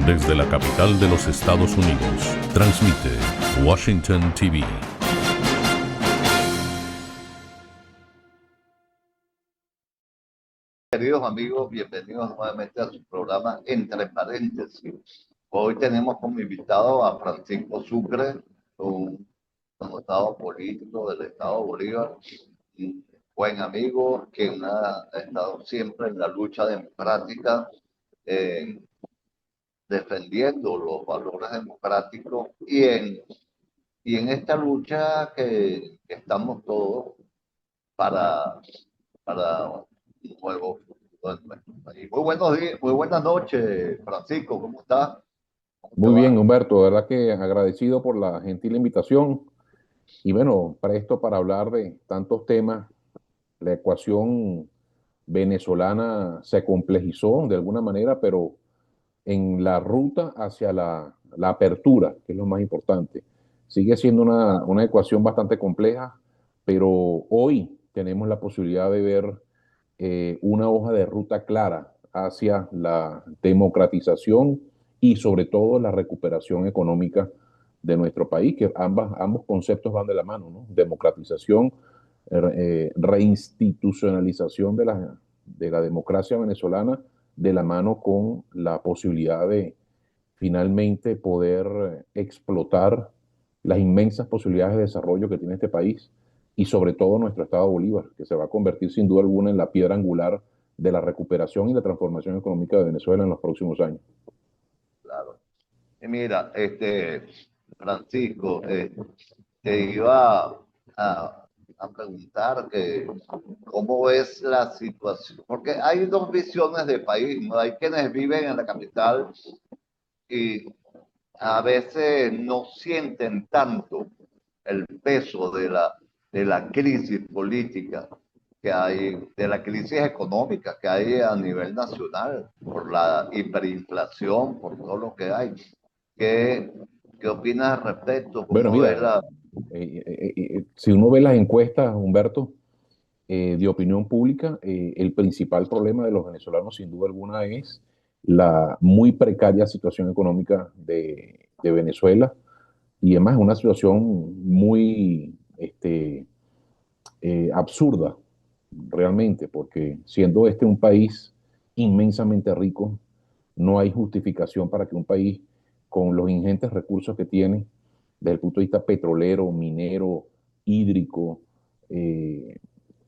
Desde la capital de los Estados Unidos, transmite Washington TV. Queridos amigos, bienvenidos nuevamente a su programa Entre Paréntesis. Hoy tenemos como invitado a Francisco Sucre, un connotado político del Estado de Bolívar, un buen amigo quien ha estado siempre en la lucha democrática, defendiendo los valores democráticos y en esta lucha que estamos todos para, para un nuevo futuro en nuestro país. Muy buenos días, muy buenas noches, Francisco, ¿cómo estás? ¿Cómo te Muy bien, va? Humberto, de verdad que agradecido por la gentil invitación y bueno, presto para hablar de tantos temas. La ecuación venezolana se complejizó de alguna manera, pero en la ruta hacia la apertura, que es lo más importante. Sigue siendo una ecuación bastante compleja, pero hoy tenemos la posibilidad de ver una hoja de ruta clara hacia la democratización y sobre todo la recuperación económica de nuestro país, que ambos conceptos van de la mano, ¿no? Democratización, reinstitucionalización de la democracia venezolana de la mano con la posibilidad de finalmente poder explotar las inmensas posibilidades de desarrollo que tiene este país y sobre todo nuestro Estado Bolívar, que se va a convertir sin duda alguna en la piedra angular de la recuperación y la transformación económica de Venezuela en los próximos años. Claro. Y mira, Francisco, te iba a preguntar que cómo es la situación, porque hay dos visiones de país, ¿no? Hay quienes viven en la capital y a veces no sienten tanto el peso de la crisis política que hay, de la crisis económica que hay a nivel nacional, por la hiperinflación, por todo lo que hay. ¿Qué, qué opinas al respecto? Bueno, ¿Cómo ves mira, si uno ve las encuestas, Humberto, de opinión pública, el principal problema de los venezolanos, sin duda alguna, es la muy precaria situación económica de Venezuela y además una situación muy absurda, realmente, porque siendo este un país inmensamente rico, no hay justificación para que un país con los ingentes recursos que tiene, desde el punto de vista petrolero, minero, hídrico, eh,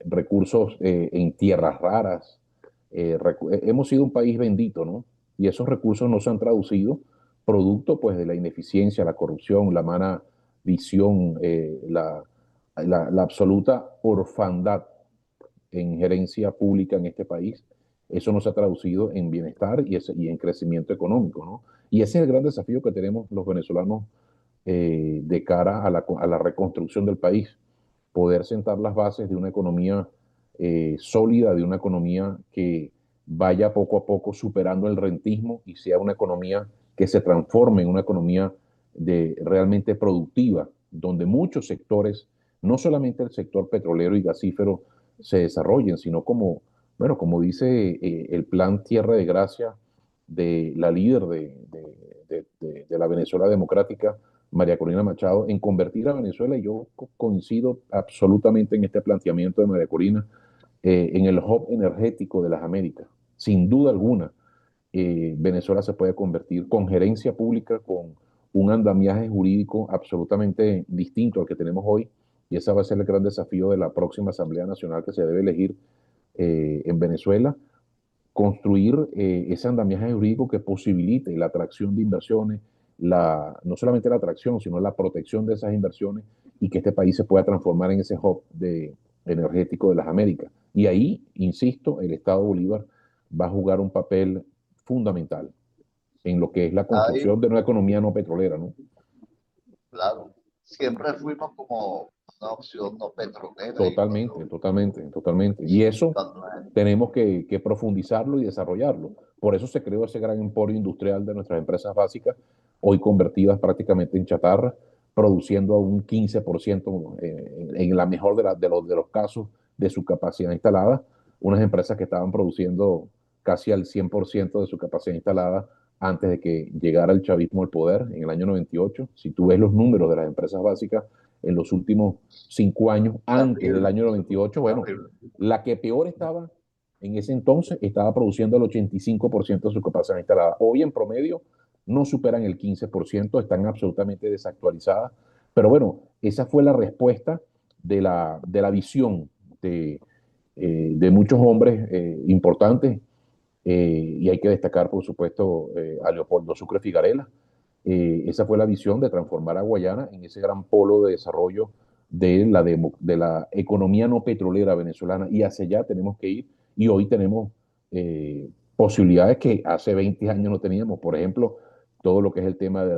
recursos en tierras raras, hemos sido un país bendito, ¿no? Y esos recursos no se han traducido producto pues de la ineficiencia, la corrupción, la mala visión, la absoluta orfandad en gerencia pública en este país. Eso no se ha traducido en bienestar y en crecimiento económico, ¿no? Y ese es el gran desafío que tenemos los venezolanos de cara a la reconstrucción del país, poder sentar las bases de una economía sólida, de una economía que vaya poco a poco superando el rentismo y sea una economía que se transforme en una economía realmente productiva, donde muchos sectores, no solamente el sector petrolero y gasífero, se desarrollen, sino bueno, como dice el plan Tierra de Gracia de la líder de la Venezuela Democrática, María Corina Machado, en convertir a Venezuela, y yo coincido absolutamente en este planteamiento de María Corina, en el hub energético de las Américas. Sin duda alguna, Venezuela se puede convertir con gerencia pública, con un andamiaje jurídico absolutamente distinto al que tenemos hoy, y ese va a ser el gran desafío de la próxima Asamblea Nacional que se debe elegir en Venezuela, construir ese andamiaje jurídico que posibilite la atracción de inversiones, no solamente la atracción, sino la protección de esas inversiones y que este país se pueda transformar en ese hub energético de las Américas. Y ahí, insisto, el Estado Bolívar va a jugar un papel fundamental en lo que es la ahí? construcción de una economía no petrolera, ¿no? Claro, siempre fuimos como una opción no petrolera y Totalmente, totalmente, totalmente. Y eso cuando tenemos que profundizarlo y desarrollarlo. Por eso se creó ese gran emporio industrial de nuestras empresas básicas, hoy convertidas prácticamente en chatarra, produciendo a un 15% en la mejor de los casos de su capacidad instalada. Unas empresas que estaban produciendo casi al 100% de su capacidad instalada antes de que llegara el chavismo al poder en el año 98. Si tú ves los números de las empresas básicas en los últimos 5 años, antes del Terrible, año 98, bueno, terrible. la que peor estaba en ese entonces estaba produciendo el 85% de su capacidad instalada. Hoy en promedio no superan el 15%, están absolutamente desactualizadas. Pero bueno, esa fue la respuesta de la visión de muchos hombres importantes, y hay que destacar, por supuesto, a Leopoldo Sucre Figarela. Esa fue la visión de transformar a Guayana en ese gran polo de desarrollo de la economía no petrolera venezolana, y hacia allá tenemos que ir, y hoy tenemos posibilidades que hace 20 años no teníamos. Por ejemplo, todo lo que es el tema de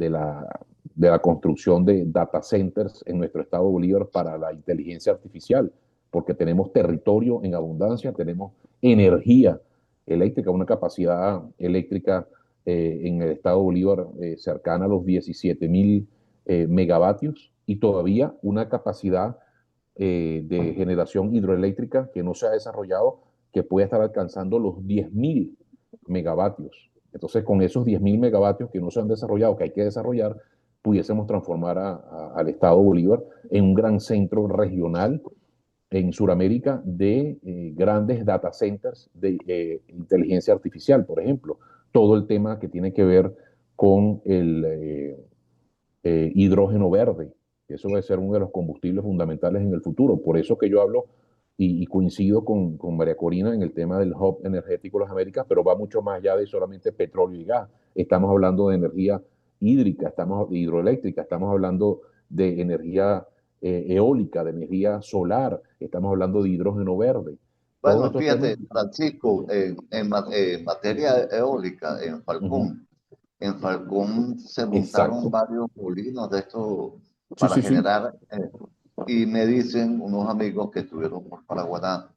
la, de la construcción de data centers en nuestro estado Bolívar para la inteligencia artificial, porque tenemos territorio en abundancia, tenemos energía eléctrica, una capacidad eléctrica en el estado Bolívar cercana a los 17.000 megavatios, y todavía una capacidad de generación hidroeléctrica que no se ha desarrollado, que puede estar alcanzando los 10.000 megavatios. Entonces, con esos 10.000 megavatios que no se han desarrollado, que hay que desarrollar, pudiésemos transformar al estado Bolívar en un gran centro regional en Sudamérica de grandes data centers de inteligencia artificial, por ejemplo. Todo el tema que tiene que ver con el hidrógeno verde. Eso va a ser uno de los combustibles fundamentales en el futuro. Por eso que yo hablo y coincido con María Corina en el tema del hub energético de las Américas, pero va mucho más allá de solamente petróleo y gas. Estamos hablando de energía hídrica, estamos de hidroeléctrica, estamos hablando de energía eólica, de energía solar, estamos hablando de hidrógeno verde. Todos Bueno, estos temas. fíjate, Francisco, en materia eólica, Uh-huh. en Falcón se montaron Exacto. varios molinos de estos Sí, para sí, sí. generar, y me dicen unos amigos que estuvieron por Paraguaná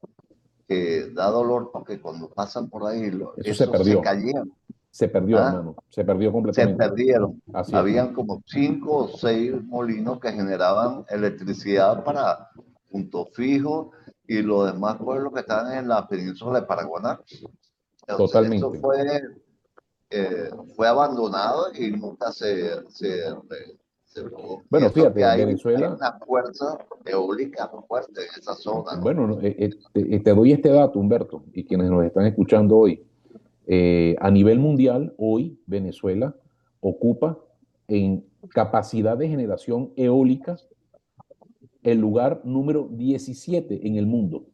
que da dolor porque cuando pasan por ahí, Eso se esos se perdió. cayeron, Se perdió, ¿ah? hermano. Se perdió Se completamente. perdieron. Así es. Habían como 5 o 6 molinos que generaban electricidad para Punto Fijo y los demás pueblos que están en la península de Paraguaná. Entonces, esto Totalmente. fue abandonado y nunca se logró. Y Bueno, eso que fíjate, hay Venezuela, una fuerza eólica fuerte en esa zona, ¿no? bueno, te doy este dato, Humberto, y quienes nos están escuchando hoy. A nivel mundial, hoy Venezuela ocupa en capacidad de generación eólica el lugar número 17 en el mundo,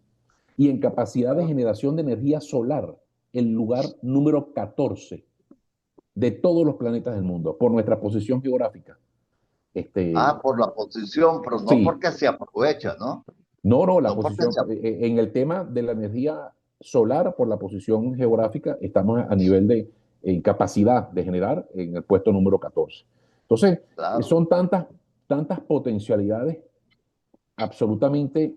y en capacidad de generación de energía solar el lugar número 14 de todos los planetas del mundo, por nuestra posición geográfica. Ah, por la posición, pero no Sí, porque se aprovecha, ¿no? no, la No porque posición, se aprovecha. en el tema de la energía solar, por la posición geográfica, estamos a nivel de capacidad de generar en el puesto número 14. Entonces, Claro. son tantas potencialidades absolutamente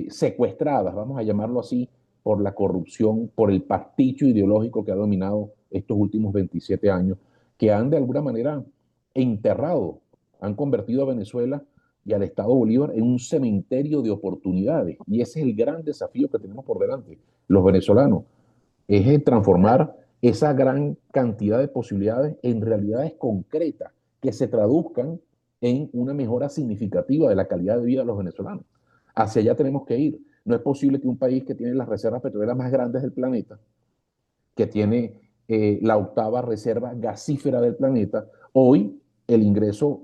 secuestradas, vamos a llamarlo así, por la corrupción, por el pasticho ideológico que ha dominado estos últimos 27 años, que han de alguna manera enterrado, han convertido a Venezuela y al Estado Bolívar en un cementerio de oportunidades. Y ese es el gran desafío que tenemos por delante, los venezolanos, es transformar esa gran cantidad de posibilidades en realidades concretas que se traduzcan en una mejora significativa de la calidad de vida de los venezolanos. Hacia allá tenemos que ir. No es posible que un país que tiene las reservas petroleras más grandes del planeta, que tiene la octava reserva gasífera del planeta, hoy el ingreso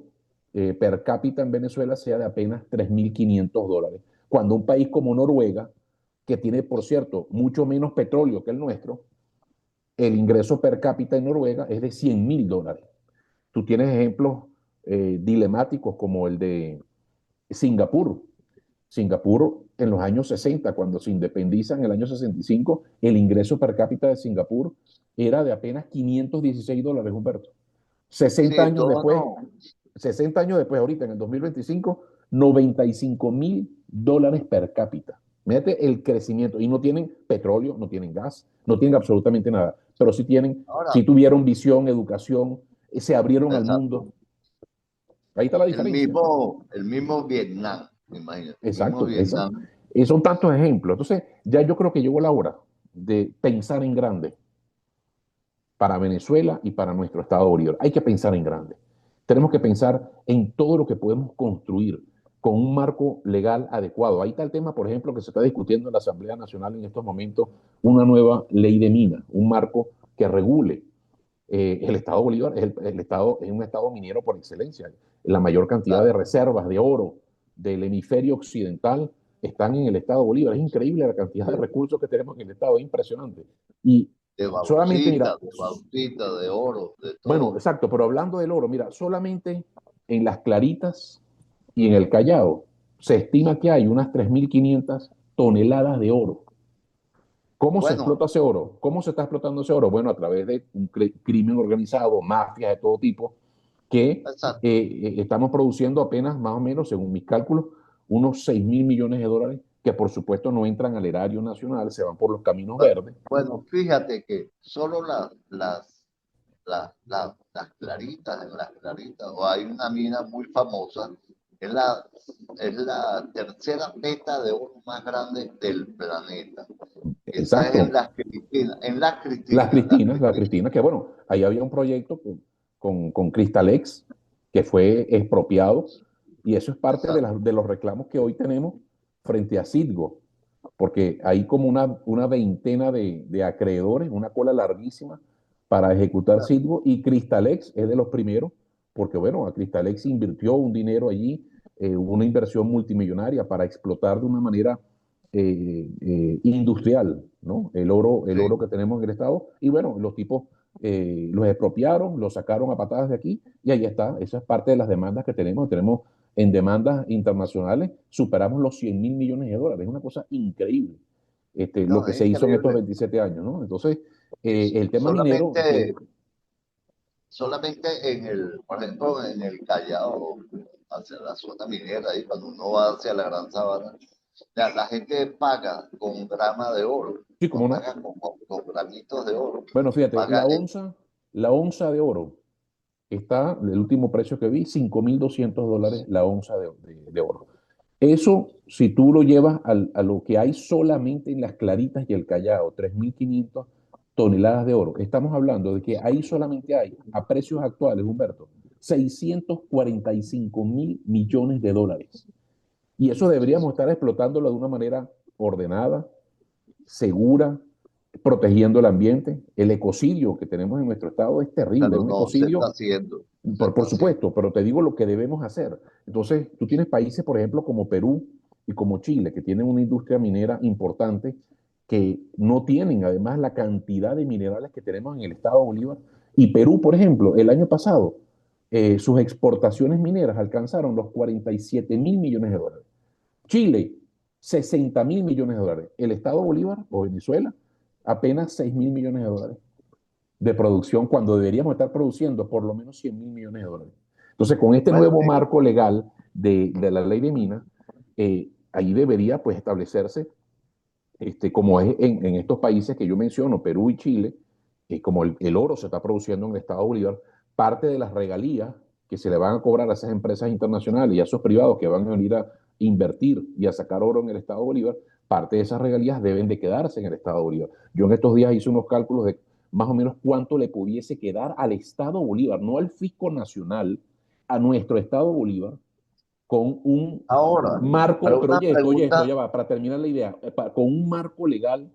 per cápita en Venezuela sea de apenas $3.500, cuando un país como Noruega, que tiene, por cierto, mucho menos petróleo que el nuestro, el ingreso per cápita en Noruega es de $100.000. Tú tienes ejemplos dilemáticos como el de Singapur. Singapur en los años 60, cuando se independiza en el año 65, el ingreso per cápita de Singapur era de apenas $516, Humberto. 60 Sí, años todo después, no. 60 años después, ahorita en el 2025, $95.000 per cápita. Mírate el crecimiento. Y no tienen petróleo, no tienen gas, no tienen absolutamente nada. Pero Ahora, sí tuvieron visión, educación, se abrieron al mundo. exacto. Ahí está la El diferencia. mismo, el mismo Vietnam, imagínate, el mismo Exacto, exacto. Vietnam. Son tantos ejemplos. Entonces, ya yo creo que llegó la hora de pensar en grande para Venezuela y para nuestro Estado Bolívar. Hay que pensar en grande. Tenemos que pensar en todo lo que podemos construir con un marco legal adecuado. Ahí está el tema, por ejemplo, que se está discutiendo en la Asamblea Nacional en estos momentos, una nueva ley de minas, un marco que regule el Estado Bolívar. El Estado es un Estado minero por excelencia. La mayor cantidad de Claro. reservas de oro del hemisferio occidental están en el Estado Bolívar. Es increíble la cantidad de recursos que tenemos en el Estado, es impresionante. Y solamente, mira, De bauxita, de oro, de bueno, todo. exacto, pero hablando del oro, mira, solamente en las Claritas y en el Callao se estima que hay unas 3.500 toneladas de oro. ¿Cómo se explota Bueno, ese oro? ¿Cómo se está explotando ese oro? Bueno, a través de un crimen organizado, mafias de todo tipo, que exacto. estamos produciendo apenas más o menos, según mis cálculos, unos 6.000 millones de dólares, que por supuesto no entran al erario nacional, se van por los caminos verdes. Bueno, fíjate que solo las claritas, en las claritas, o hay una mina muy famosa, es la, es la tercera peta de oro más grande del planeta. Esa es Exacto. Las Las Cristinas. Cristinas, que bueno, ahí había un proyecto con Cristalex que fue expropiado, y eso es parte de, Exacto. de los reclamos que hoy tenemos frente a Citgo, porque hay como una veintena de acreedores, una cola larguísima para ejecutar Citgo, y Cristalex es de los primeros, porque bueno, a Cristalex invirtió un dinero allí, una inversión multimillonaria para explotar de una manera industrial, ¿no? El oro Sí. que tenemos en el Estado, y bueno, los tipos los expropiaron, los sacaron a patadas de aquí, y ahí está, esa es parte de las demandas que tenemos en demandas internacionales, superamos los 100.000 millones de dólares, es una cosa increíble, lo No, que es se hizo en estos increíble. 27 años, ¿no? Entonces, Y el tema minero, solamente, solamente en el, por ejemplo, en el Callao, hacia la zona minera, ahí cuando uno va hacia la Gran Sabana, la gente paga con grama de oro, sí, no cómo no. paga con granitos de oro, Bueno, fíjate, paga la onza de oro está, el último precio que vi, $5.200 la onza de oro. Eso, si tú lo llevas a lo que hay solamente en las Claritas y el Callao, 3.500 toneladas de oro, estamos hablando de que ahí solamente hay, a precios actuales, Humberto, 645.000 millones de dólares. Y eso deberíamos estar explotándolo de una manera ordenada, segura, protegiendo el ambiente. El ecocidio que tenemos en nuestro estado es terrible, pero un no se está ecocidio, haciendo, no se está por haciendo. supuesto, pero te digo lo que debemos hacer. Entonces, tú tienes países, por ejemplo, como Perú y como Chile, que tienen una industria minera importante, que no tienen además la cantidad de minerales que tenemos en el estado Bolívar. Y Perú, por ejemplo, el año pasado, sus exportaciones mineras alcanzaron los 47.000 millones de dólares. Chile, 60.000 millones de dólares. El Estado Bolívar o Venezuela, apenas 6.000 millones de dólares de producción, cuando deberíamos estar produciendo por lo menos 100.000 millones de dólares. Entonces, con este Bueno, nuevo marco legal de la ley de minas, ahí debería pues establecerse, como es en estos países que yo menciono, Perú y Chile, como el oro se está produciendo en el Estado Bolívar, parte de las regalías que se le van a cobrar a esas empresas internacionales y a esos privados que van a venir a invertir y a sacar oro en el Estado Bolívar, parte de esas regalías deben de quedarse en el Estado Bolívar. Yo en estos días hice unos cálculos de más o menos cuánto le pudiese quedar al Estado Bolívar, no al fisco nacional, a nuestro Estado Bolívar, con un ahora, marco, pero pero una oye esto, pregunta, ya va, para terminar la idea, con un marco legal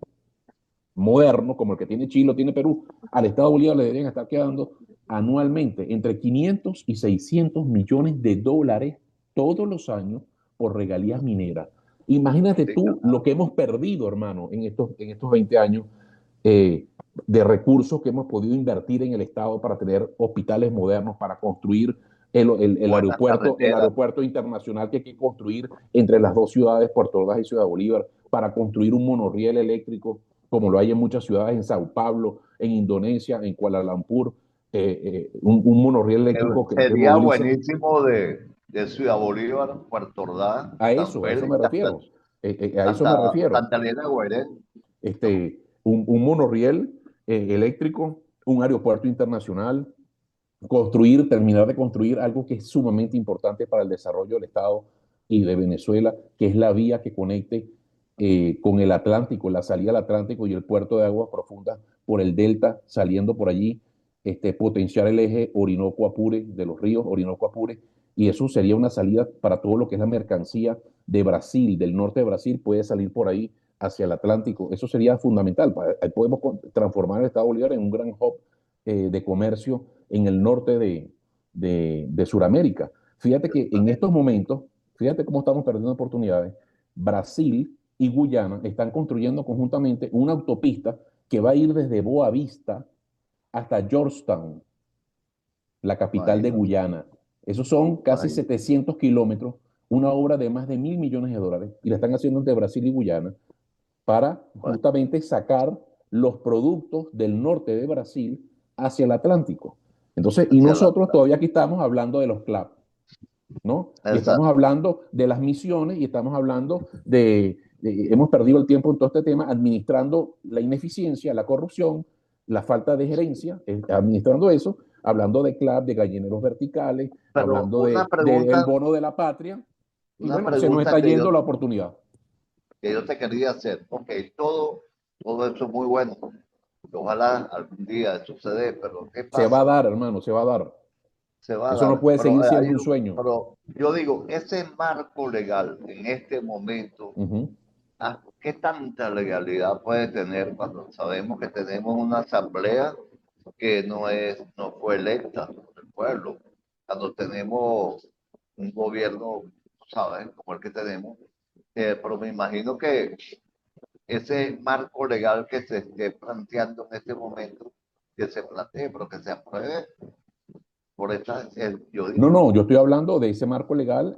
moderno, como el que tiene Chile o tiene Perú, al Estado Bolívar le deberían estar quedando anualmente entre 500 y 600 millones de dólares todos los años por regalías mineras. Imagínate sí, tú lo que hemos perdido, hermano, en estos 20 años, eh, de recursos que hemos podido invertir en el Estado para tener hospitales modernos, para construir buenas el carreteras, aeropuerto internacional que hay que construir entre las dos ciudades, Puerto Ordaz y Ciudad Bolívar, para construir un monorriel eléctrico, como lo hay en muchas ciudades, en Sao Paulo, en Indonesia, en Kuala Lumpur, un monorriel eléctrico que sería movilice. buenísimo de Ciudad Bolívar, Puerto Ordaz, San A eso Félix, me refiero. A eso me refiero. Santa Elena de Guairén. Un monorriel eléctrico, un aeropuerto internacional, terminar de construir algo que es sumamente importante para el desarrollo del Estado y de Venezuela, que es la vía que conecte con el Atlántico, la salida al Atlántico y el puerto de aguas profundas por el delta, saliendo por allí, potenciar el eje Orinoco-Apure, de los ríos Orinoco-Apure, y eso sería una salida para todo lo que es la mercancía de Brasil, del norte de Brasil, puede salir por ahí hacia el Atlántico. Eso sería fundamental. Ahí podemos transformar el Estado Bolívar en un gran hub de comercio en el norte de Sudamérica. Fíjate que en estos momentos, fíjate cómo estamos perdiendo oportunidades. Brasil y Guyana están construyendo conjuntamente una autopista que va a ir desde Boa Vista hasta Georgetown, la capital de Imagínate, Guyana. Esos son casi imagínate. 700 kilómetros, una obra de más de $1.000 millones, y la están haciendo entre Brasil y Guyana para Bueno, justamente sacar los productos del norte de Brasil hacia el Atlántico. Entonces, y hacia la nosotros todavía aquí estamos hablando de los CLAP, ¿no? Y estamos Exacto. hablando de las misiones y estamos hablando hemos perdido el tiempo en todo este tema administrando la ineficiencia, la corrupción, la falta de gerencia, administrando eso, hablando de CLAP, de gallineros verticales, Pero hablando del bono de la patria, y una bueno, se nos está pregunta yendo la oportunidad. que yo te quería hacer. Ok, todo eso es muy bueno. Ojalá algún día suceda, pero ¿qué Se va a pasa? dar, hermano, se va a dar. Se va a Eso no dar. puede seguir siendo un sueño. Pero yo digo, ese marco legal en este momento, Ujú. ¿qué tanta legalidad puede tener cuando sabemos que tenemos una asamblea que no fue electa por el pueblo? Cuando tenemos un gobierno, ¿sabes? Como el que tenemos. Pero me imagino que ese marco legal que se esté planteando en este momento, que se plantee, pero que se apruebe por esta, yo No, digo, no, yo estoy hablando de ese marco legal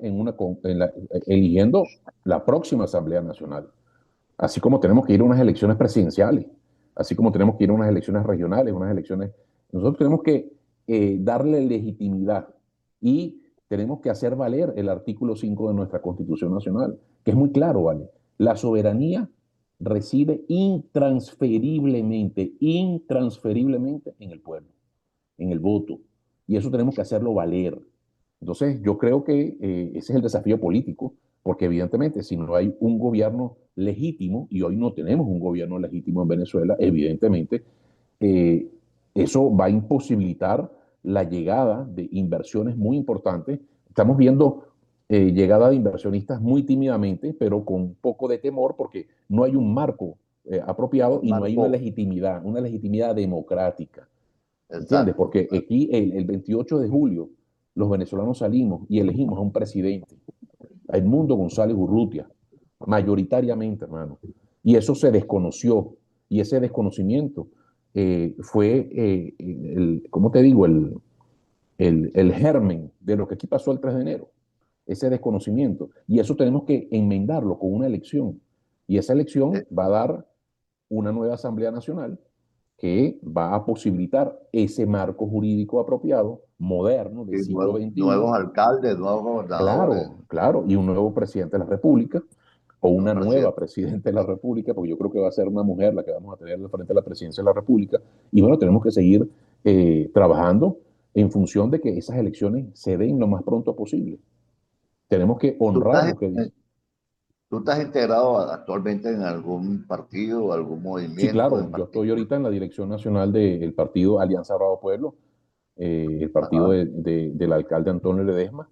eligiendo la próxima Asamblea Nacional. Así como tenemos que ir a unas elecciones presidenciales, así como tenemos que ir a unas elecciones regionales, unas elecciones, nosotros tenemos que darle legitimidad y tenemos que hacer valer el artículo 5 de nuestra Constitución Nacional, que es muy claro, ¿vale? La soberanía reside intransferiblemente en el pueblo, en el voto. Y eso tenemos que hacerlo valer. Entonces, yo creo que ese es el desafío político, porque evidentemente si no hay un gobierno legítimo, y hoy no tenemos un gobierno legítimo en Venezuela, evidentemente eh, eso va a imposibilitar la llegada de inversiones muy importantes. Estamos viendo llegada de inversionistas muy tímidamente, pero con un poco de temor, porque no hay un marco apropiado un y no hay marco, una legitimidad democrática. ¿Entiendes? exacto. Porque aquí el 28 de julio los venezolanos salimos y elegimos a un presidente, a Edmundo González Urrutia, mayoritariamente, hermano. Y eso se desconoció. Y ese desconocimiento fue, ¿cómo te digo? El germen de lo que aquí pasó el 3 de enero. Ese desconocimiento. Y eso tenemos que enmendarlo con una elección. Y esa elección Eh, va a dar una nueva Asamblea Nacional que va a posibilitar ese marco jurídico apropiado, moderno, del y siglo nuevos XXI. alcaldes, nuevos gobernadores. Claro, claro, y un nuevo presidente de la República, o Nuevos una nueva presidentes. presidenta de la República, porque yo creo que va a ser una mujer la que vamos a tener al frente de la presidencia de la República. Y bueno, tenemos que seguir trabajando en función de que esas elecciones se den lo más pronto posible. Tenemos que ¿Tú honrar estás, lo que dice. tú estás integrado actualmente en algún partido o algún Sí, movimiento en claro, yo estoy particular? ahorita en la dirección nacional del partido Alianza Bravo Pueblo, el partido Ajá. del alcalde Antonio Ledesma,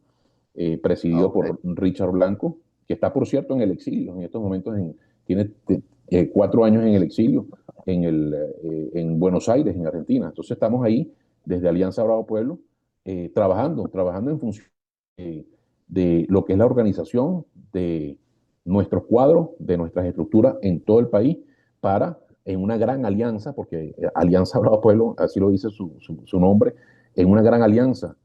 Ah, presidido ok. por Richard Blanco, que está, por cierto, en el exilio. En estos momentos tiene 4 años en el exilio en Buenos Aires, en Argentina. Entonces estamos ahí desde Alianza Bravo Pueblo, trabajando en función de lo que es la organización de nuestros cuadros, de nuestras estructuras en todo el país, para en una gran alianza, porque Alianza Bravo Pueblo, así lo dice su nombre, en una gran alianza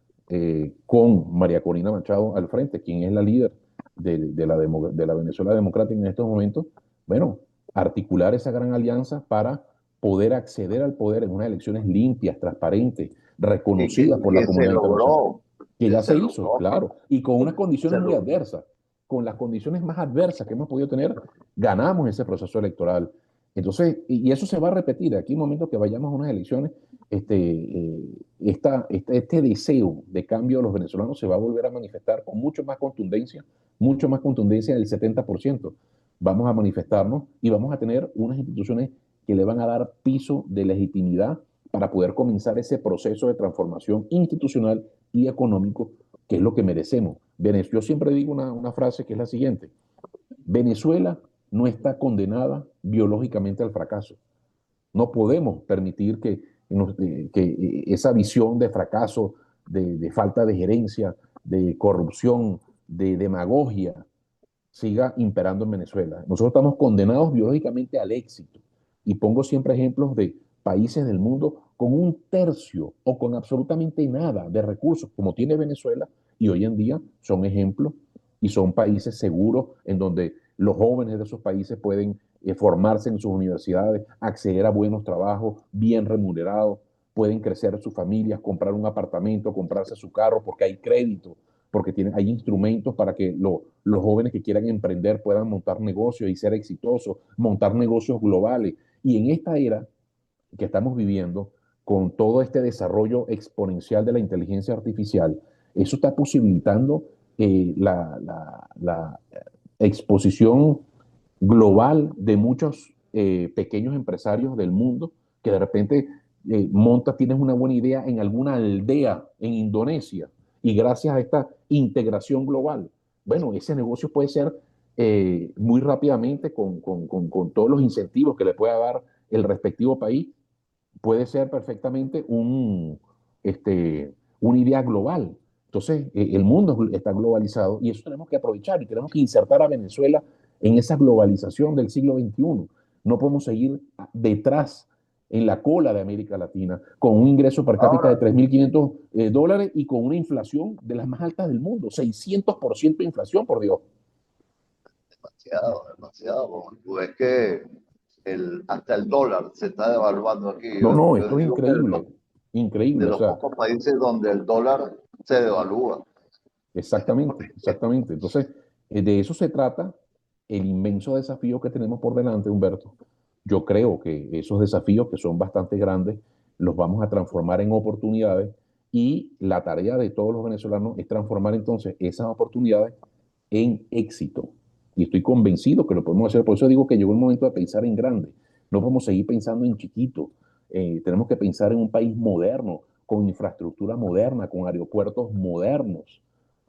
con María Corina Machado al frente, quien es la líder de la Venezuela Democrática en estos momentos, bueno, articular esa gran alianza para poder acceder al poder en unas elecciones limpias, transparentes, reconocidas por la Y se comunidad internacional, logró, que y ya se se hizo, logró, claro, y con unas se condiciones muy logró. adversas, con las condiciones más adversas que hemos podido tener, ganamos ese proceso electoral. Entonces, y eso se va a repetir aquí en el momento que vayamos a unas elecciones, este deseo de cambio de los venezolanos se va a volver a manifestar con mucho más contundencia del 70%. Vamos a manifestarnos y vamos a tener unas instituciones que le van a dar piso de legitimidad para poder comenzar ese proceso de transformación institucional y económico, que es lo que merecemos. Yo siempre digo una frase que es la siguiente: Venezuela no está condenada biológicamente al fracaso. No podemos permitir que esa visión de fracaso, de falta de gerencia, de corrupción, de demagogia, siga imperando en Venezuela. Nosotros estamos condenados biológicamente al éxito. Y pongo siempre ejemplos de países del mundo con un tercio o con absolutamente nada de recursos, como tiene Venezuela, y hoy en día son ejemplos y son países seguros en donde los jóvenes de esos países pueden formarse en sus universidades, acceder a buenos trabajos, bien remunerados, pueden crecer sus familias, comprar un apartamento, comprarse su carro porque hay crédito, porque hay instrumentos para que los jóvenes que quieran emprender puedan montar negocios y ser exitosos, montar negocios globales. Y en esta era que estamos viviendo, con todo este desarrollo exponencial de la inteligencia artificial, eso está posibilitando la exposición global de muchos pequeños empresarios del mundo que de repente tienes una buena idea en alguna aldea en Indonesia y gracias a esta integración global, bueno, ese negocio puede ser muy rápidamente con todos los incentivos que le pueda dar el respectivo país, puede ser perfectamente una idea global. Entonces, el mundo está globalizado y eso tenemos que aprovechar y tenemos que insertar a Venezuela en esa globalización del siglo XXI. No podemos seguir detrás, en la cola de América Latina, con un ingreso per cápita de Ahora, $3.500 y con una inflación de las más altas del mundo, 600% de inflación, por Dios. demasiado, demasiado. Tú ves que hasta el dólar se está devaluando aquí. No, no, Yo esto es digo que increíble, de increíble, o los sea, pocos países donde el dólar se devalúa. exactamente, exactamente. Entonces, de eso se trata el inmenso desafío que tenemos por delante, Humberto. Yo creo que esos desafíos, que son bastante grandes, los vamos a transformar en oportunidades y la tarea de todos los venezolanos es transformar entonces esas oportunidades en éxito. Y estoy convencido que lo podemos hacer. Por eso digo que llegó el momento de pensar en grande. No podemos seguir pensando en chiquito. Tenemos que pensar en un país moderno, con infraestructura moderna, con aeropuertos modernos.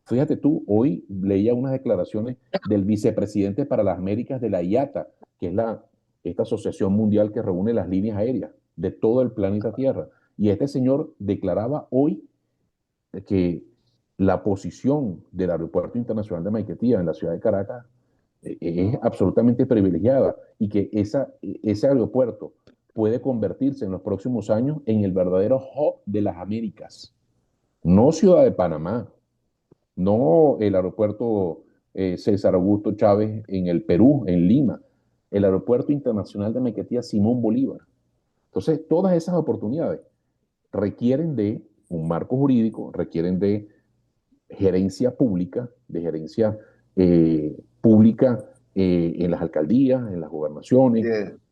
Fíjate tú, hoy leía unas declaraciones del vicepresidente para las Américas de la IATA, que es esta asociación mundial que reúne las líneas aéreas de todo el planeta Tierra. Y este señor declaraba hoy que la posición del Aeropuerto Internacional de Maiquetía en la ciudad de Caracas es absolutamente privilegiada y que ese aeropuerto puede convertirse en los próximos años en el verdadero hub de las Américas. No Ciudad de Panamá, no el aeropuerto César Augusto Chávez en el Perú, en Lima, el Aeropuerto Internacional de Maiquetía Simón Bolívar. Entonces, todas esas oportunidades requieren de un marco jurídico, requieren de gerencia pública, pública en las alcaldías, en las gobernaciones,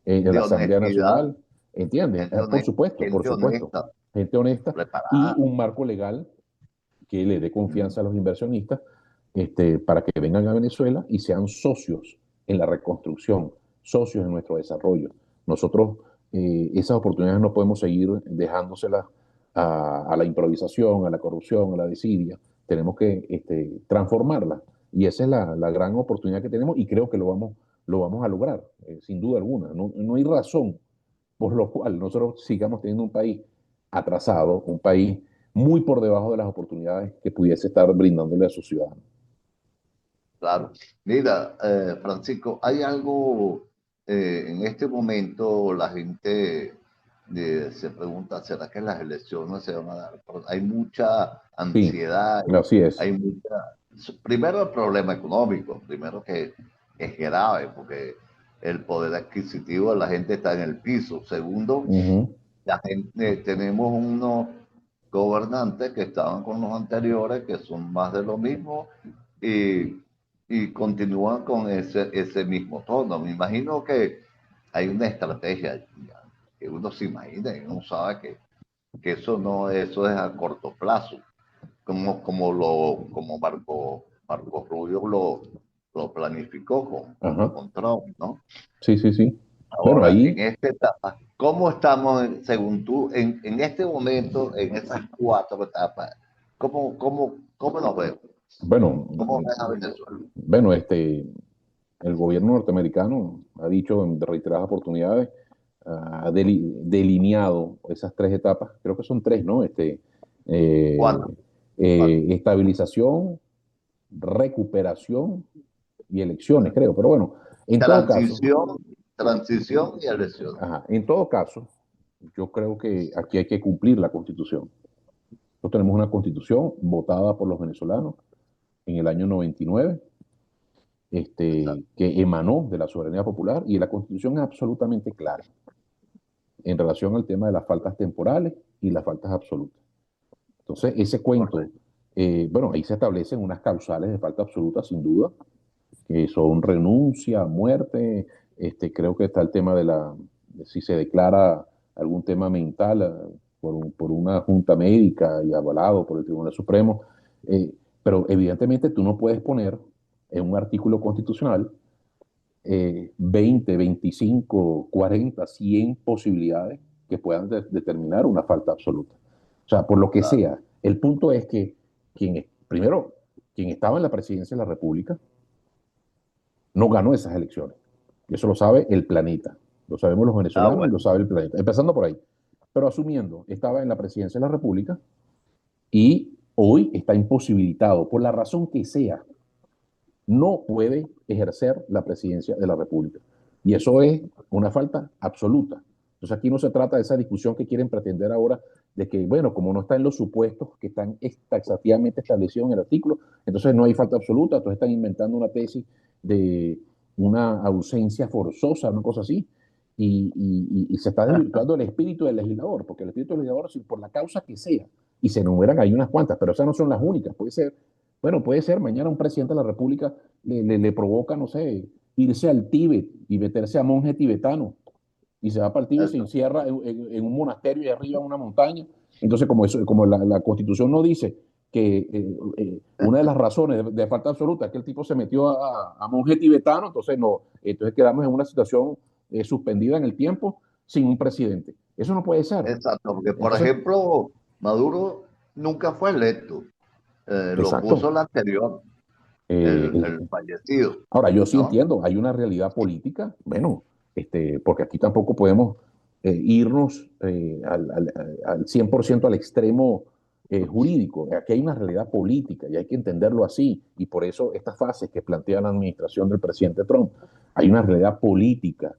en De la Asamblea honestidad, Nacional, ¿entiendes? Por gente supuesto, honesta, gente honesta y preparada. un marco legal que le dé confianza a los inversionistas para que vengan a Venezuela y sean socios en la reconstrucción, socios en nuestro desarrollo. Nosotros esas oportunidades no podemos seguir dejándoselas a la improvisación, a la corrupción, a la desidia. Tenemos que transformarla y esa es la gran oportunidad que tenemos y creo que lo vamos a lograr, sin duda alguna. No, no hay razón por lo cual nosotros sigamos teniendo un país atrasado, un país muy por debajo de las oportunidades que pudiese estar brindándole a sus ciudadanos. Claro. Mira, Francisco, hay algo en este momento la gente se pregunta, ¿será que las elecciones se van a dar? Pero hay mucha Sí, ansiedad, así es. hay mucha... Primero el problema económico, primero que es grave, porque el poder adquisitivo de la gente está en el piso. Segundo, Ujú. la gente, tenemos unos gobernantes que estaban con los anteriores, que son más de lo mismo, y, y continúan con ese mismo tono. Me imagino que hay una estrategia que uno se imagina y uno sabe que eso no, eso es a corto plazo, como Marco Rubio lo planificó Ajá. con Trump, ¿no? Sí, sí, sí. Bueno, Ahora, en ahí, esta etapa, ¿cómo estamos, según tú, en este momento, en esas cuatro etapas? ¿Cómo nos vemos? bueno, ¿Cómo ves a Venezuela? bueno, el gobierno norteamericano ha dicho en reiteradas oportunidades, ha delineado esas tres etapas, creo que son tres, ¿no? Eh, ¿Cuatro? Cuatro. Estabilización, recuperación y elecciones, creo. Pero bueno, en todo caso, Transición, transición y elección. ajá, en todo caso, yo creo que aquí hay que cumplir la Constitución. Nosotros tenemos una Constitución votada por los venezolanos en el año 99, Exacto. que emanó de la soberanía popular, y la Constitución es absolutamente clara en relación al tema de las faltas temporales y las faltas absolutas. Entonces, ese cuento, Correcto. bueno, ahí se establecen unas causales de falta absoluta, sin duda, que son renuncia, muerte, creo que está el tema de si se declara algún tema mental por una junta médica y avalado por el Tribunal Supremo, eh, pero evidentemente tú no puedes poner en un artículo constitucional 20, 25, 40, 100 posibilidades que puedan determinar una falta absoluta. O sea, por lo que Claro. sea, el punto es que primero, quien estaba en la presidencia de la República no ganó esas elecciones. Y eso lo sabe el planeta. Lo sabemos los Ah, venezolanos y lo bueno. sabe el planeta. Empezando por ahí. Pero asumiendo, estaba en la presidencia de la República y hoy está imposibilitado, por la razón que sea, no puede ejercer la presidencia de la República. Y eso es una falta absoluta. Entonces aquí no se trata de esa discusión que quieren pretender ahora de que, bueno, como no está en los supuestos que están taxativamente establecidos en el artículo, entonces no hay falta absoluta, entonces están inventando una tesis de una ausencia forzosa, una cosa así, y se está desvirtuando el espíritu del legislador, porque el espíritu del legislador, si por la causa que sea, y se enumeran ahí unas cuantas, pero esas no son las únicas, puede ser, bueno, puede ser mañana un presidente de la República le provoca, no sé, irse al Tíbet y meterse a monje tibetano y se va para el Tíbet y se Eso. encierra en un monasterio y arriba en una montaña. Entonces, como la Constitución no dice que una de las razones de falta absoluta es que el tipo se metió a monje tibetano, entonces no, entonces quedamos en una situación suspendida en el tiempo sin un presidente. Eso no puede ser. Exacto, porque por Entonces, ejemplo, Maduro nunca fue electo. Lo puso exacto. el anterior, Eh, el fallecido, Ahora, yo sí ¿no? entiendo, hay una realidad política, bueno, porque aquí tampoco podemos irnos al 100% al extremo jurídico. Aquí hay una realidad política y hay que entenderlo así. Y por eso estas fases que plantea la administración del presidente Trump, hay una realidad política.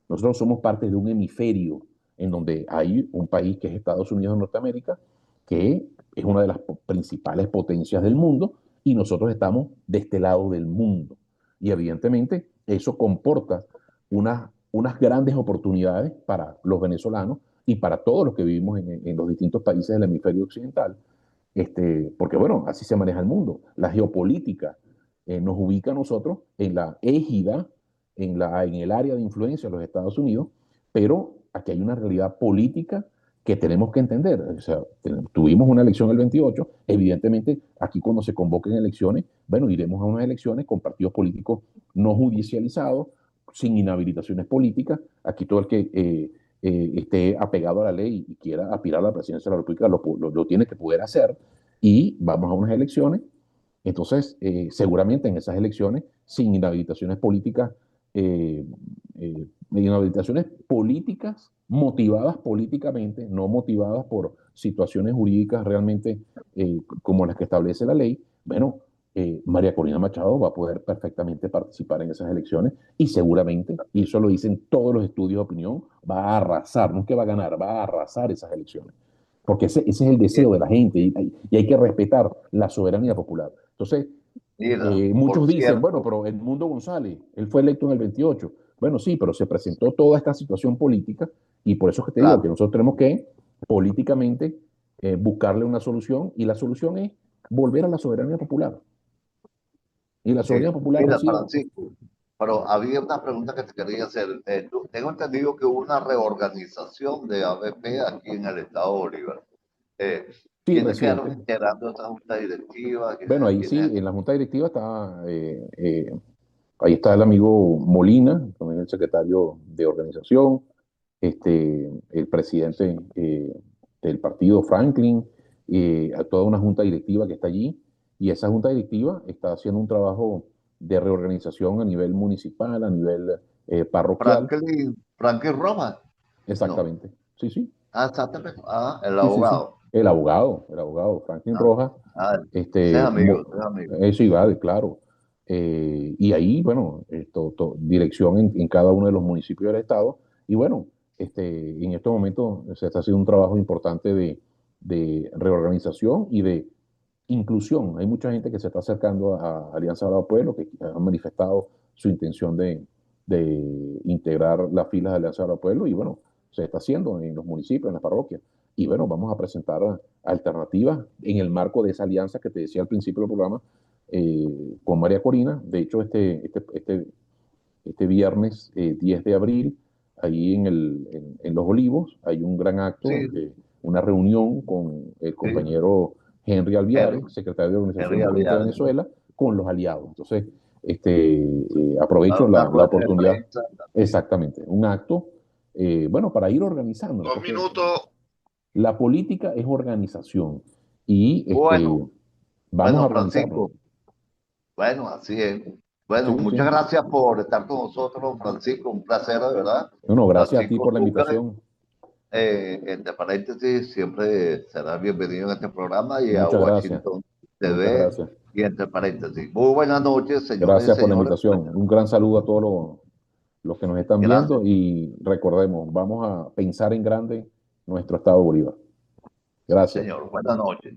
Nosotros somos parte de un hemisferio en donde hay un país que es Estados Unidos de Norteamérica, que es una de las principales potencias del mundo, y nosotros estamos de este lado del mundo. Y evidentemente eso comporta unas grandes oportunidades para los venezolanos y para todos los que vivimos en los distintos países del hemisferio occidental, porque bueno, así se maneja el mundo. La geopolítica nos ubica a nosotros en la égida, en el área de influencia de los Estados Unidos, pero aquí hay una realidad política que tenemos que entender. O sea, tuvimos una elección el 28, evidentemente aquí cuando se convoquen elecciones, bueno, iremos a unas elecciones con partidos políticos no judicializados, sin inhabilitaciones políticas. Aquí todo el que esté apegado a la ley y quiera aspirar a la presidencia de la República lo tiene que poder hacer, y vamos a unas elecciones. Entonces, seguramente en esas elecciones, sin inhabilitaciones políticas, inhabilitaciones políticas motivadas políticamente, no motivadas por situaciones jurídicas realmente como las que establece la ley, bueno, María Corina Machado va a poder perfectamente participar en esas elecciones y seguramente, y eso lo dicen todos los estudios de opinión, va a arrasar, no es que va a ganar, va a arrasar esas elecciones. Porque ese es el deseo de la gente y hay que respetar la soberanía popular. Entonces, Mira, por muchos dicen, bueno, cierto, pero Edmundo González, él fue electo en el 28. Bueno, sí, pero se presentó toda esta situación política y por eso es que te digo que claro. nosotros tenemos que políticamente buscarle una solución, y la solución es volver a la soberanía popular. Y la soberanía popular no ha Mira, sido, Francisco, pero había una pregunta que te quería hacer. Tengo entendido que hubo una reorganización de ABP aquí en el estado de Bolívar. Eh, sí, ¿Quiénes quedaron reciente. integrando esta junta directiva? Bueno, ahí sí, ¿Quiénes? en la junta directiva está Ahí está el amigo Molina, también el secretario de organización, el presidente del partido Franklin, a toda una junta directiva que está allí, y esa junta directiva está haciendo un trabajo de reorganización a nivel municipal, a nivel parroquial. Franklin Roma. No. Exactamente. Sí, sí. Ah, exactamente. Ah, el Sí, sí, sí. abogado. El abogado, Franklin Ah, Rojas, ese es amigo, ese es amigo. eso iba, claro. Y ahí, bueno, dirección en cada uno de los municipios del estado. Y bueno, en estos momentos se está haciendo un trabajo importante de reorganización y de inclusión. Hay mucha gente que se está acercando a Alianza Bravo Pueblo, que han manifestado su intención de integrar las filas de Alianza Bravo Pueblo, y bueno, se está haciendo en los municipios, en las parroquias. Y bueno, vamos a presentar alternativas en el marco de esa alianza que te decía al principio del programa con María Corina. De hecho, este viernes 10 de abril, ahí en Los Olivos, hay un gran acto, Sí, una reunión con el sí. compañero Henry Alviares, Henry, secretario de Organización Henry del Oriente de Alvear. Venezuela, con los aliados. Entonces, aprovecho Una la rueda de oportunidad, prensa. exactamente, un acto, bueno, para ir organizando, Dos porque minutos. la política es organización y Bueno, vamos a bueno, organizarnos. Francisco. Bueno, así es. Bueno, Sí, muchas sí. gracias por estar con nosotros, Francisco. Un placer, de verdad. Bueno, gracias a ti Francisco por la Sucre, invitación. entre paréntesis, siempre será bienvenido en este programa y a Muchas gracias. Washington Muchas TV gracias. y entre paréntesis. Muy buenas noches, señores y Gracias por la señores. invitación. Un gran saludo a todos los que nos están Gracias, viendo y recordemos, vamos a pensar en grande nuestro Estado Bolívar. sí, Gracias. señor. Buenas noches.